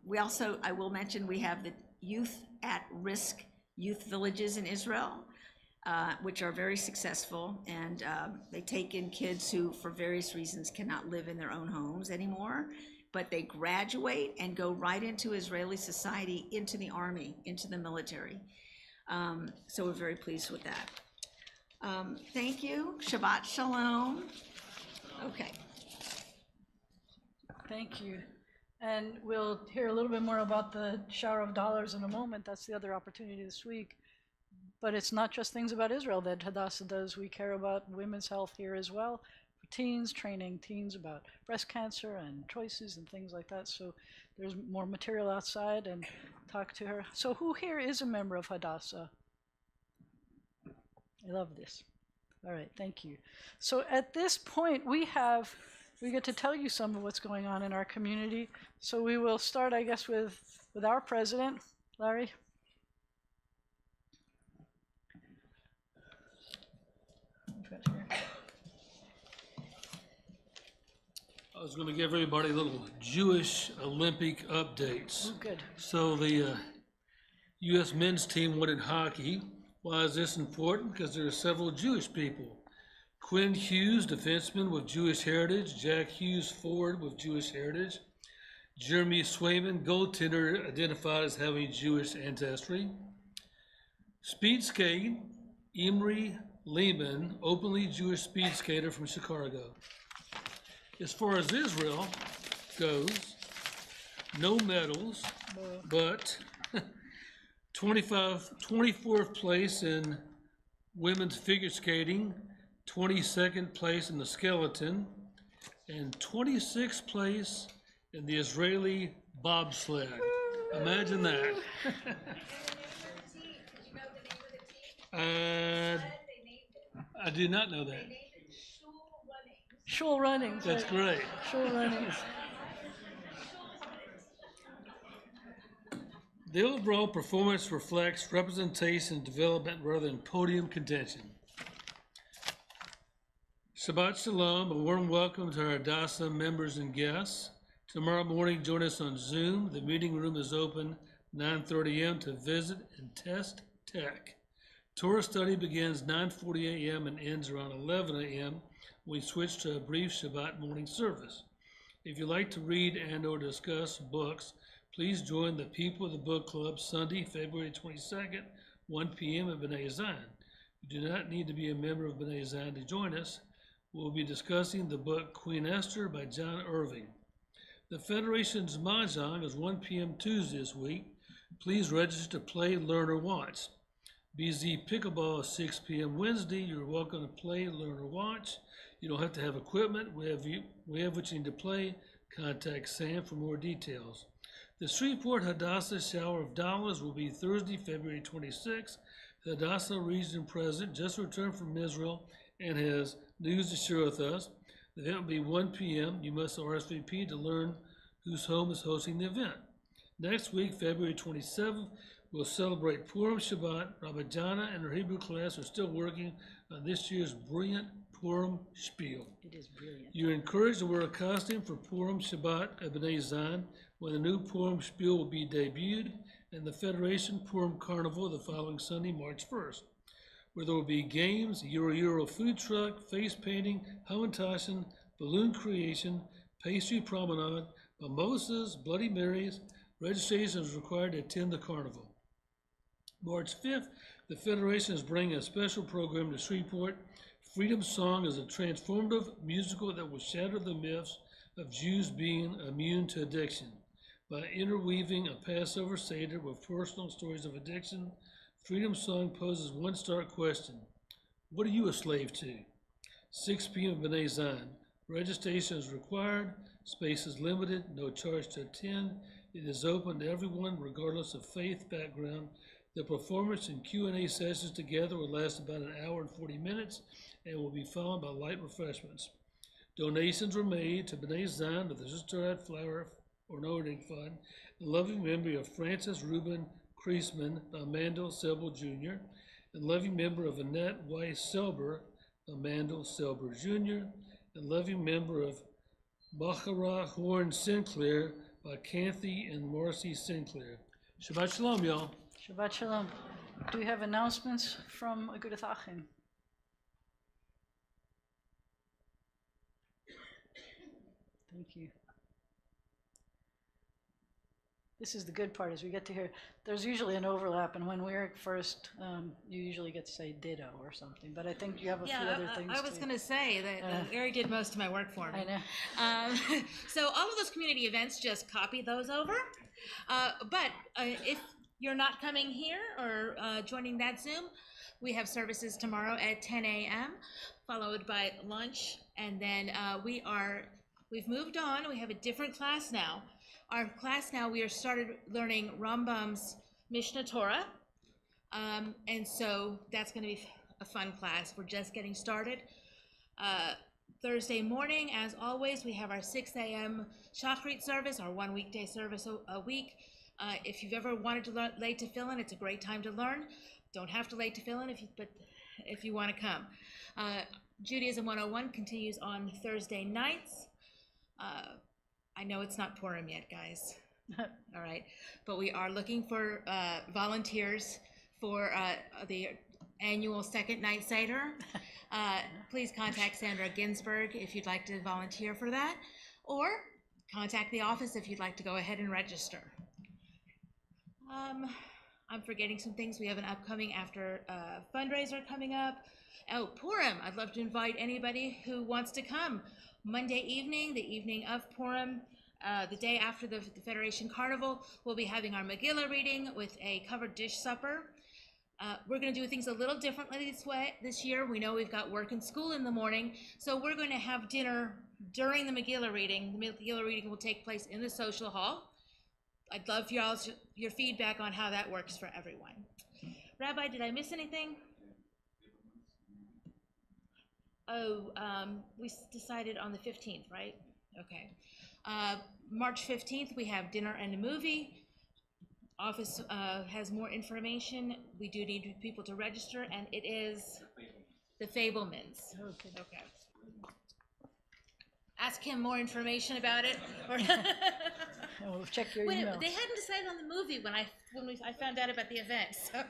We also, I will mention, we have the Youth at Risk youth villages in Israel, which are very successful. And they take in kids who, for various reasons, cannot live in their own homes anymore. But they graduate and go right into Israeli society, into the army, into the military. So we're very pleased with that. Thank you. Shabbat Shalom. Okay. Thank you. And we'll hear a little bit more about the shower of dollars in a moment. That's the other opportunity this week. But it's not just things about Israel that Hadassah does. We care about women's health here as well. For teens, training teens about breast cancer and choices and things like that. So there's more material outside, and talk to her. So who here is a member of Hadassah? I love this. All right, thank you. So at this point, we get to tell you some of what's going on in our community. So we will start, I guess, with our president, Larry. I was going to give everybody a little Jewish Olympic updates. Oh, good. So the U.S. men's team won in hockey. Why is this important? Because there are several Jewish people. Quinn Hughes, defenseman with Jewish heritage. Jack Hughes, forward with Jewish heritage. Jeremy Swayman, goaltender, identified as having Jewish ancestry. Speed skate, Emery Lehman, openly Jewish speed skater from Chicago. As far as Israel goes, no medals, but 24th place in women's figure skating, 22nd place in the skeleton, and 26th place in the Israeli bobsled. Imagine that. I do not know that. Shul running. That's great. Shul running. The overall performance reflects representation and development rather than podium contention. Shabbat Shalom, a warm welcome to our Hadassah members and guests. Tomorrow morning, join us on Zoom. The meeting room is open 9:30 a.m. to visit and test tech. Torah study begins 9:40 a.m. and ends around 11 a.m. We switch to a brief Shabbat morning service. If you like to read and or discuss books, please join the People of the Book Club Sunday, February 22nd, 1 p.m. at B'nai Zion. You do not need to be a member of B'nai Zion to join us. We'll be discussing the book Queen Esther by John Irving. The Federation's Mahjong is 1 p.m. Tuesday this week. Please register to play, learn, or watch. BZ Pickleball is 6 p.m. Wednesday. You're welcome to play, learn, or watch. You don't have to have equipment. We have what you need to play. Contact Sam for more details. The Shreveport Hadassah Shower of Dollars will be Thursday, February 26th. The Hadassah region president just returned from Israel and has news to share with us. The event will be 1 p.m. You must RSVP to learn whose home is hosting the event. Next week, February 27th, we'll celebrate Purim Shabbat. Rabbi Jana and her Hebrew class are still working on this year's brilliant Purim spiel. It is brilliant. You're encouraged to wear a costume for Purim Shabbat at B'nai Zion when the new Purim spiel will be debuted and the Federation Purim Carnival the following Sunday, March 1st, where there will be games, Euro food truck, face painting, hamantaschen, balloon creation, pastry promenade, mimosas, Bloody Marys. Registration is required to attend the carnival. March 5th, the Federation is bringing a special program to Shreveport. Freedom Song is a transformative musical that will shatter the myths of Jews being immune to addiction. By interweaving a Passover Seder with personal stories of addiction, Freedom Song poses one stark question. What are you a slave to? 6 p.m. B'nai Zion. Registration is required. Space is limited. No charge to attend. It is open to everyone regardless of faith background. The performance and Q&A sessions together will last about an hour and 40 minutes and will be followed by light refreshments. Donations were made to B'nai Zan of the Sisterhood Flower Ordering Fund, in loving memory of Francis Reuben Kreisman, Mandel Selber Jr., and loving member of Annette Weiss Selber, Mandel Selber Jr., and loving member of Bachara Horn Sinclair by Kathy and Marcy Sinclair. Shabbat Shalom, y'all. Shabbat Shalom. Do we have announcements from Agudath Achim? Thank you. This is the good part, is we get to hear, there's usually an overlap, and when we're at first, you usually get to say ditto or something, but I think you have a few other things. I was going to say that Eric did most of my work for me. I know. So all of those community events, just copy those over. But if you're not coming here or joining that Zoom, we have services tomorrow at 10 a.m., followed by lunch, and then we've moved on. We have a different class now. Our class now, we are started learning Rambam's Mishnah Torah, and so that's going to be a fun class. We're just getting started. Thursday morning, as always, we have our 6 a.m. Shachrit service, our one weekday service a week. If you've ever wanted to learn late to fill in, it's a great time to learn. Don't have to late to fill in if you want to come. Judaism 101 continues on Thursday nights. I know it's not Purim yet, guys. All right. But we are looking for volunteers for the annual second night Seder. Please contact Sandra Ginsburg if you'd like to volunteer for that, or contact the office if you'd like to go ahead and register. I'm forgetting some things. We have an upcoming fundraiser coming up. Oh, Purim. I'd love to invite anybody who wants to come. Monday evening, the evening of Purim, the day after the Federation Carnival, we'll be having our Megillah reading with a covered dish supper. We're going to do things a little differently this year. We know we've got work and school in the morning, so we're going to have dinner during the Megillah reading. The Megillah reading will take place in the social hall. I'd love your feedback on how that works for everyone. Rabbi, did I miss anything? Oh, we decided on the 15th, right? Okay. March 15th, we have dinner and a movie. Office has more information. We do need people to register, and it is the Fablemans. Okay. Ask him more information about it. We'll check your emails. They hadn't decided on the movie when I found out about the event, so.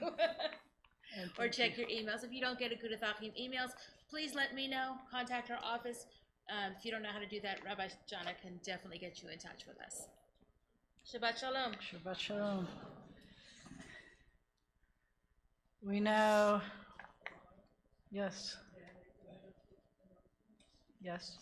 Or check your emails. If you don't get a Agudath Achim emails, please let me know. Contact our office. If you don't know how to do that, Rabbi Jana can definitely get you in touch with us. Shabbat Shalom. Shabbat Shalom. We now, yes. Yes.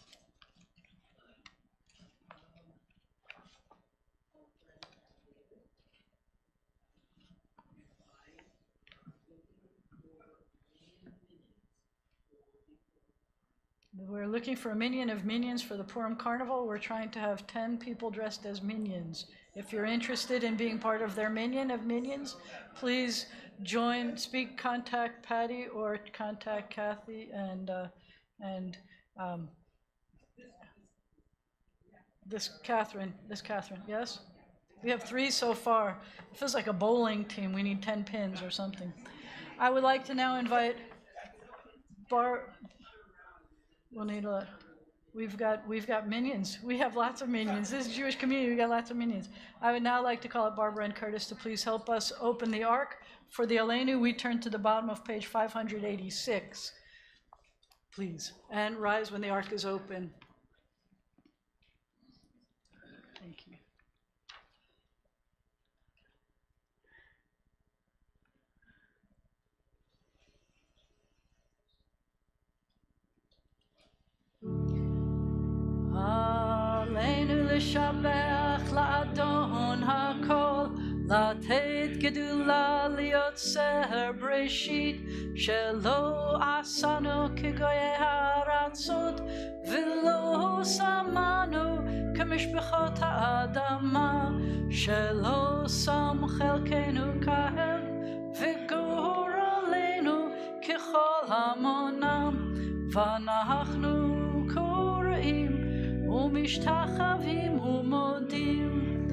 We're looking for a minion of minions for the Purim Carnival. We're trying to have 10 people dressed as minions. If you're interested in being part of their minion of minions, please contact Patty or contact Kathy and this Catherine, yes? We have 3 so far. It feels like a bowling team. We need 10 pins or something. I would like to now invite We'll need a lot. We've got minions. We have lots of minions. This is Jewish community. We got lots of minions. I would now like to call up Barbara and Curtis to please help us open the ark. For the Aleinu, we turn to the bottom of page 586. Please. And rise when the ark is open. Thank you. Aleinu l'shabach la'adon ha'kol, לתת גדולה ליוצר בראשית, שלא עשנו כגויי הארצות, ולא שמנו כמשפחות האדמה, שלא שם חלקנו כהם, וגורלנו ככל המונם, ואנחנו קוראים ומשתחווים ומודים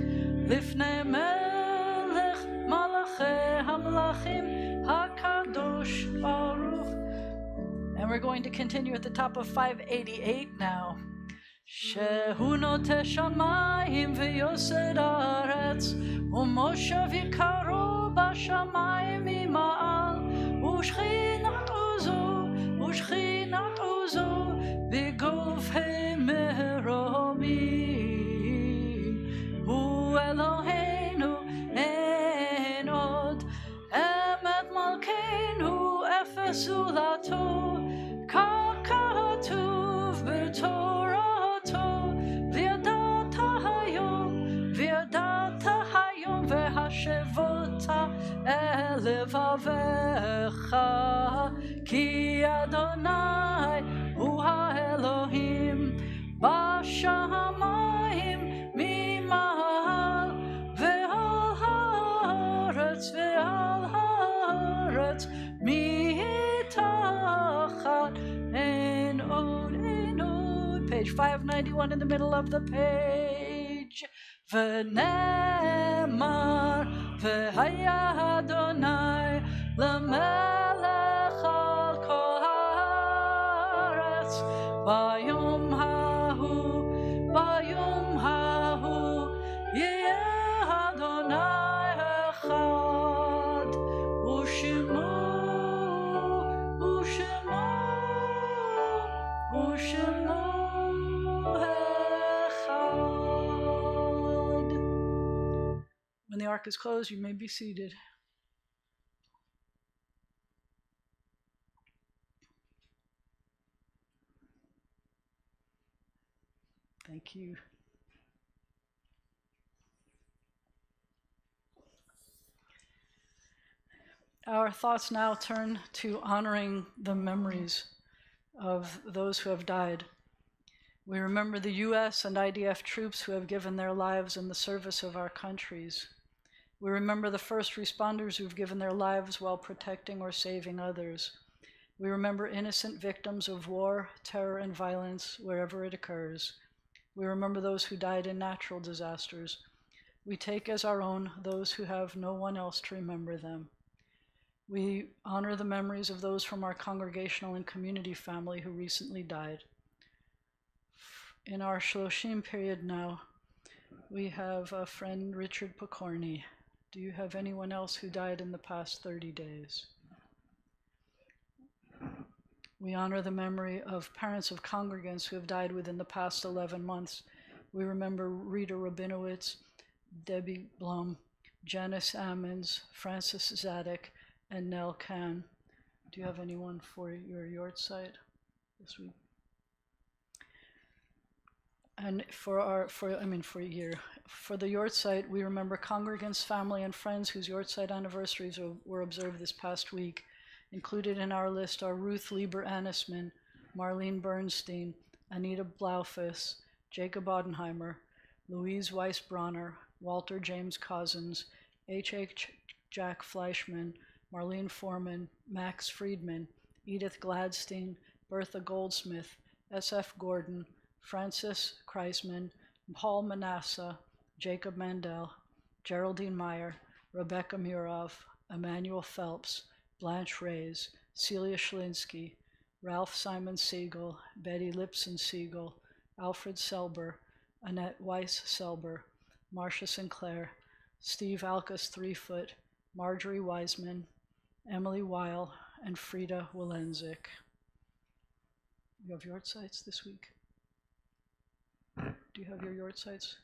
לפני מלך מלאכי המלאכים הקדוש ברוך. And we're going to continue at the top of 588 now. שהוא נוטה שמיים ויוסד הארץ ומושב יקרו בשמיים ממעל ושכינת עוזו בגופי מרומים. הוא אלוהינו אין עוד, אמת מלכנו אפס זולתו, כך כתוב בתורתו. וידעת היום והשבות אל לבביך, כי אדוני הוא האלוהים בשמיים ממעל ועל הארץ מתחת. אין עוד. Page 591 in the middle of the page. ונאמר והיה אדוני למלך על כל הארץ ביום ההוא יהיה אדוני אחד ושמו When the ark is closed, you may be seated. Thank you. Our thoughts now turn to honoring the memories of those who have died. We remember the U.S. and IDF troops who have given their lives in the service of our countries. We remember the first responders who've given their lives while protecting or saving others. We remember innocent victims of war, terror, and violence wherever it occurs. We remember those who died in natural disasters. We take as our own those who have no one else to remember them. We honor the memories of those from our congregational and community family who recently died. In our Shloshim period now, we have a friend, Richard Pokorny. Do you have anyone else who died in the past 30 days? We honor the memory of parents of congregants who have died within the past 11 months. We remember Rita Rabinowitz, Debbie Blum, Janice Ammons, Francis Zadek, and Nell Kahn. Do you have anyone for your yahrzeit this week? And for a year. For the yahrzeit, we remember congregants, family, and friends whose yahrzeit anniversaries were observed this past week. Included in our list are Ruth Lieber-Anisman, Marlene Bernstein, Anita Blaufus, Jacob Odenheimer, Louise Weiss-Bronner, Walter James Cousins, H.H. Jack Fleischman, Marlene Foreman, Max Friedman, Edith Gladstein, Bertha Goldsmith, S.F. Gordon, Francis Kreisman, Paul Manasseh, Jacob Mandel, Geraldine Meyer, Rebecca Murov, Emmanuel Phelps, Blanche Reyes, Celia Schlinsky, Ralph Simon Siegel, Betty Lipson Siegel, Alfred Selber, Annette Weiss Selber, Marcia Sinclair, Steve Alkus Threefoot, Marjorie Wiseman, Emily Weil, and Frida Walensik. You have yahrzeits this week? Do you have your yahrzeits?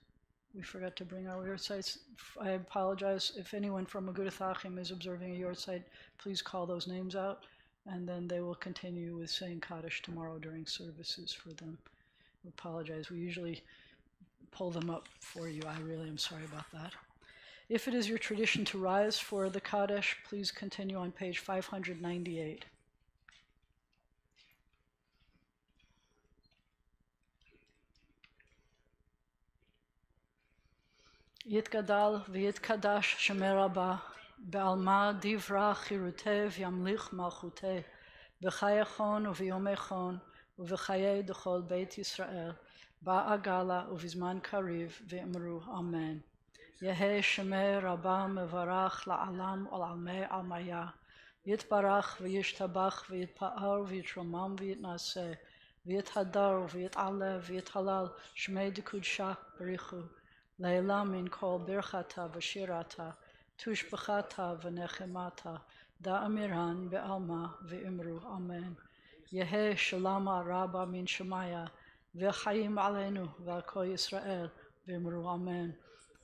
We forgot to bring our yahrzeits. I apologize. If anyone from Agudath Achim is observing a yahrzeit, please call those names out, and then they will continue with saying Kaddish tomorrow during services for them. I apologize. We usually pull them up for you. I really am sorry about that. If it is your tradition to rise for the Kaddish, please continue on page 598. יתגדל ויתקדש שמי רבה, בעלמא דברה חירותי וימליך מלכותי, בחיי חון וביומי חון, ובחיי דכל בית ישראל, ba'agala uvizman kariv ve'emru amen. Yehe shemeh rabba mevarach la'alam olamei almaya. Yitbarach v'yishtabach v'yitpa'ar v'yitromam v'yitnaseh. V'yithadar v'yit'aleh v'yithalal shmei dekudsha barichu. Le'elam min kol birchata v'shirata. Tushbachata v'nechemata. Da'amiran be'alma ve'imru amen. Yehe shalama rabba min shemaya. V'chaim aleinu v'al kol Yisrael ve'imru amen.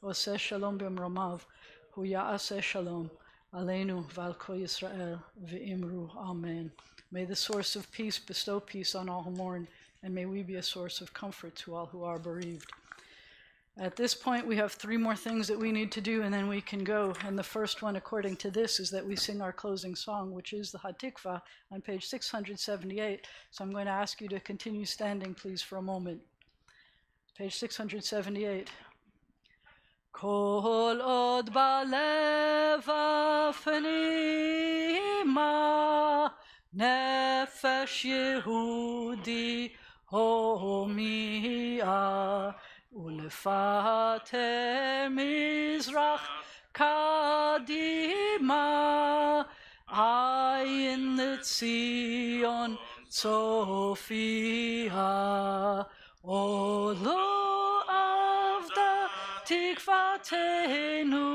Oseh shalom b'mromav hu ya'aseh shalom aleinu v'al kol Yisrael ve'imru amen. May the source of peace bestow peace on all who mourn, and may we be a source of comfort to all who are bereaved. At this point, we have 3 more things that we need to do, and then we can go. And the first one, according to this, is that we sing our closing song, which is the Hatikva on page 678. So I'm going to ask you to continue standing, please, for a moment. Page 678. Kol od balev afnima nefesh Yehudi homia ulefater mizrach kadima ayin letzion Sophia olo avda tikvatenu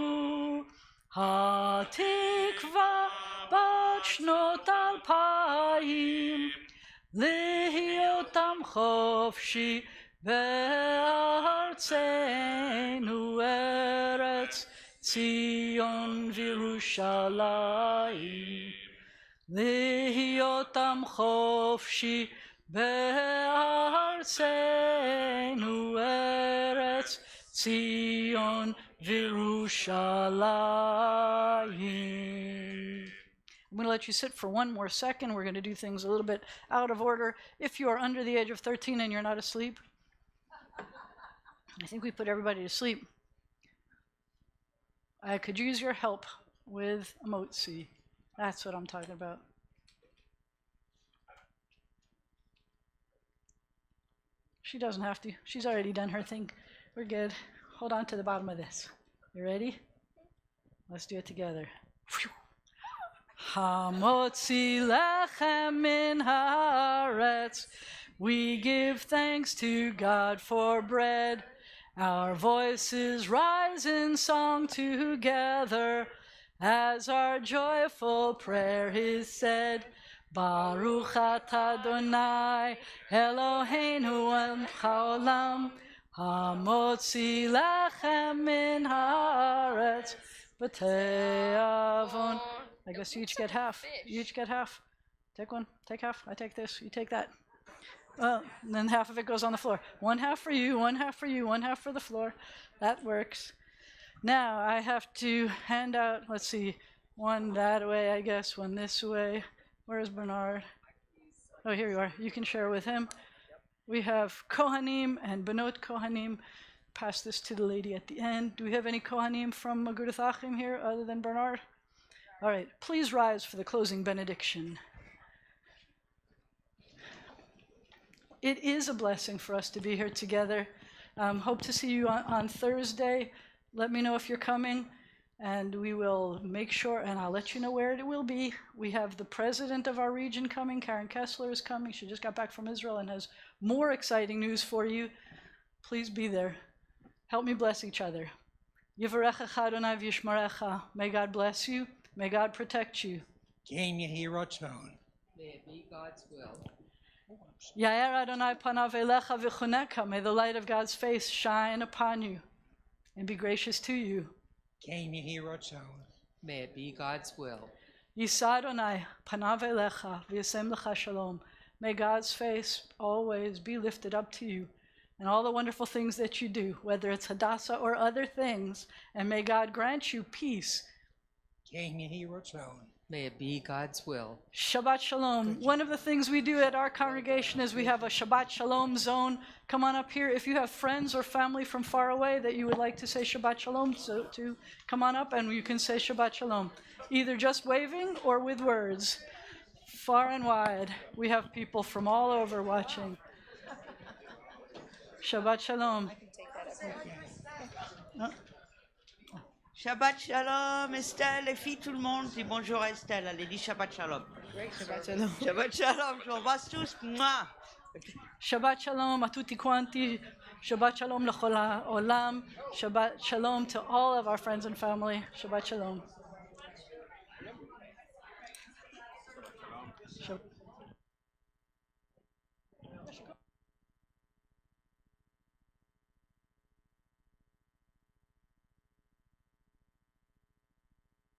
hatikva bat shnot alpayim lihiotam chofshi be'artzenu eretz Tzion v'Yerushalayim lihiotam chofshi be'artzenu eretz Tzion v'Yerushalayim. I'm going to let you sit for one more second. We're going to do things a little bit out of order. If you are under the age of 13 and you're not asleep, I think we put everybody to sleep. I could use your help with emotzi. That's what I'm talking about. She doesn't have to. She's already done her thing. We're good. Hold on to the bottom of this. You ready? Let's do it together. Hamotzi lechem min haaretz. We give thanks to God for bread. Our voices rise in song together as our joyful prayer is said. Baruch atah Adonai Eloheinu melech haolam hamotzi lechem min haaretz b'te'avon. I guess you each get half. You each get half. Take one, take half. I take this, you take that. And then half of it goes on the floor. 1 half for you, 1 half for you, 1 half for the floor. That works. Now I have to hand out, let's see, one that way, I guess, one this way. Where's Bernard? Oh, here you are. You can share with him. We have Kohanim and Benot Kohanim. Pass this to the lady at the end. Do we have any Kohanim from Agudath Achim here other than Bernard? All right, please rise for the closing benediction. It is a blessing for us to be here together. Hope to see you on Thursday. Let me know if you're coming, and we will make sure, and I'll let you know where it will be. We have the president of our region coming. Karen Kessler is coming. She just got back from Israel and has more exciting news for you. Please be there. Help me bless each other. Yivarechecha Adonai v'yishmarecha. May God bless you. May God protect you. May it be God's will. Yair Adonai panav elecha v'chuneka. May the light of God's face shine upon you and be gracious to you. May it be God's will. Yisa Adonai panav elecha v'yasem lecha shalom. May God's face always be lifted up to you and all the wonderful things that you do, whether it's Hadassah or other things, and may God grant you peace. May it be God's will. Shabbat Shalom. One of the things we do at our congregation is we have a Shabbat Shalom zone. Come on up here. If you have friends or family from far away that you would like to say Shabbat Shalom to, come on up and you can say Shabbat Shalom. Either just waving or with words. Far and wide. We have people from all over watching. Shabbat Shalom. Shabbat Shalom, Estelle, les filles, tout le monde. Dis bonjour à Estelle, allez, dis Shabbat Shalom. Shabbat Shalom. Shabbat Shalom, je vous embrasse tous. Mouah. Shabbat Shalom a tutti quanti. Shabbat Shalom l'chol ha'olam. Shabbat Shalom to all of our friends and family. Shabbat Shalom.